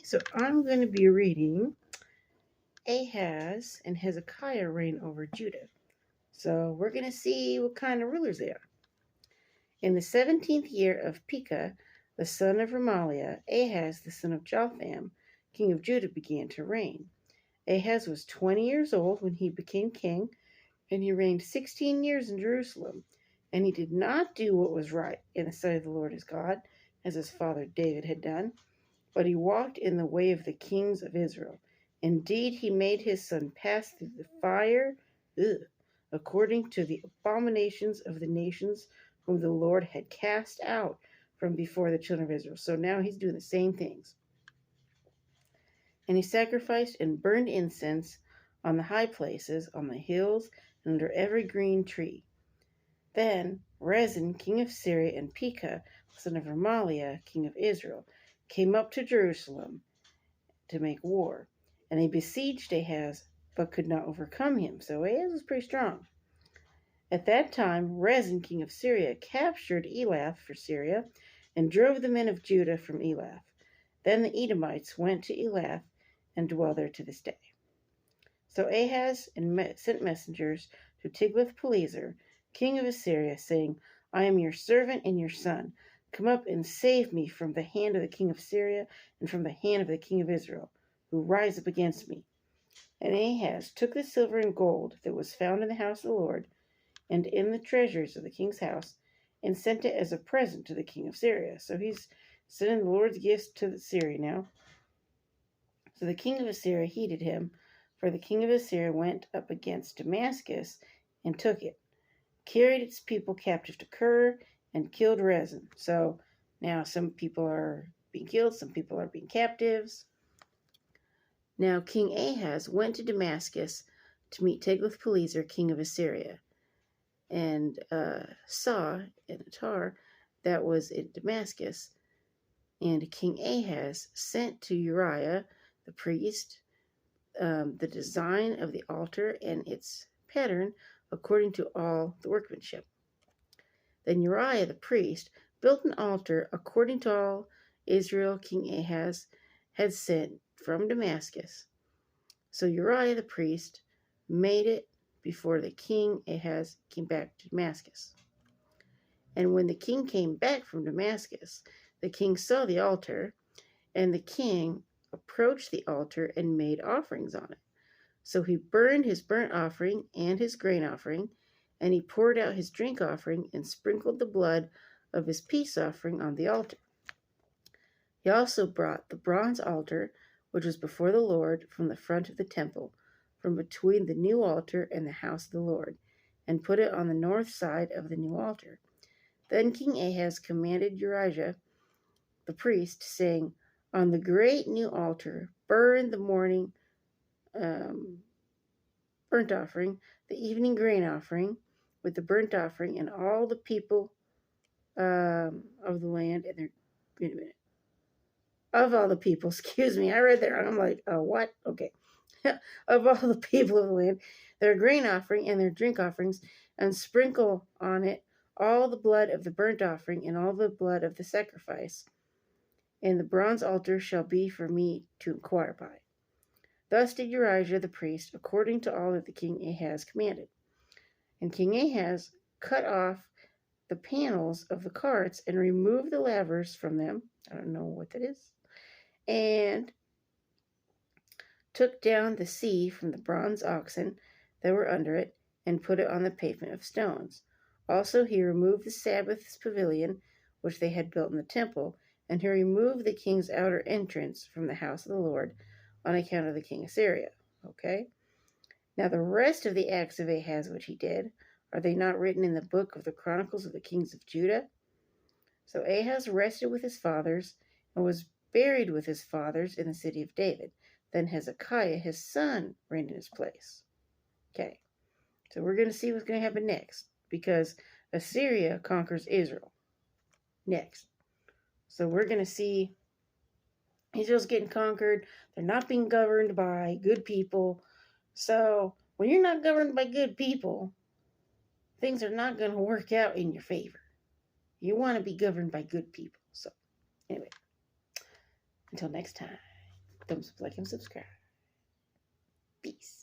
So I'm going to be reading Ahaz and Hezekiah reign over Judah. So we're going to see what kind of rulers they are. In the 17th year of Pekah, the son of Remaliah, Ahaz, the son of Jotham, king of Judah, began to reign. Ahaz was 20 years old when he became king, and he reigned 16 years in Jerusalem. And he did not do what was right in the sight of the Lord his God, as his father David had done, but he walked in the way of the kings of Israel. Indeed, he made his son pass through the fire, according to the abominations of the nations whom the Lord had cast out from before the children of Israel. So now he's doing the same things. And he sacrificed and burned incense on the high places, on the hills, and under every green tree. Then Rezin, king of Syria, and Pekah, son of Remaliah, king of Israel, came up to Jerusalem to make war. And they besieged Ahaz, but could not overcome him. So Ahaz was pretty strong. At that time, Rezin, king of Syria, captured Elath for Syria and drove the men of Judah from Elath. Then the Edomites went to Elath and dwell there to this day. So Ahaz sent messengers to Tiglath-Pileser, king of Assyria, saying, I am your servant and your son. Come up and save me from the hand of the king of Syria and from the hand of the king of Israel, who rise up against me. And Ahaz took the silver and gold that was found in the house of the Lord and in the treasures of the king's house, and sent it as a present to the king of Syria. So he's sending the Lord's gifts to Syria now. So the king of Assyria heeded him, for the king of Assyria went up against Damascus and took it, carried its people captive to Kir, and killed Rezin. So now some people are being killed, some people are being captives. Now King Ahaz went to Damascus to meet Tiglath-Pileser, king of Assyria, and saw an altar that was in Damascus. And King Ahaz sent to Uriah the priest the design of the altar and its pattern according to all the workmanship. Then Uriah the priest built an altar according to all Israel King Ahaz had sent from Damascus. So Uriah the priest made it before the king Ahaz came back to Damascus. And when the king came back from Damascus, the king saw the altar, and the king approached the altar and made offerings on it. So he burned his burnt offering and his grain offering, and he poured out his drink offering and sprinkled the blood of his peace offering on the altar. He also brought the bronze altar, which was before the Lord, from the front of the temple, from between the new altar and the house of the Lord, and put it on the north side of the new altar. Then King Ahaz commanded Uriah the priest, saying, on the great new altar, burn the morning burnt offering, the evening grain offering, with the burnt offering, and all the people of the land, and wait a minute, of all the people, excuse me, I read that wrong. I'm like, what? Okay. Of all the people of the land, their grain offering and their drink offerings, and sprinkle on it all the blood of the burnt offering and all the blood of the sacrifice. And the bronze altar shall be for me to inquire by. Thus did Uriah the priest, according to all that the king Ahaz commanded. And King Ahaz cut off the panels of the carts and removed the lavers from them. I don't know what that is. And took down the sea from the bronze oxen that were under it and put it on the pavement of stones. Also he removed the Sabbath's pavilion, which they had built in the temple, and he removed the king's outer entrance from the house of the Lord on account of the king of Syria. Okay? Now the rest of the acts of Ahaz which he did, are they not written in the book of the Chronicles of the kings of Judah? So Ahaz rested with his fathers and was buried with his fathers in the city of David. Then Hezekiah, his son, reigned in his place. Okay, so we're going to see what's going to happen next, because Assyria conquers Israel next. So we're going to see Israel's getting conquered. They're not being governed by good people. So when you're not governed by good people, things are not going to work out in your favor. You want to be governed by good people. So anyway, until next time. thumbs up, like, and subscribe. Peace.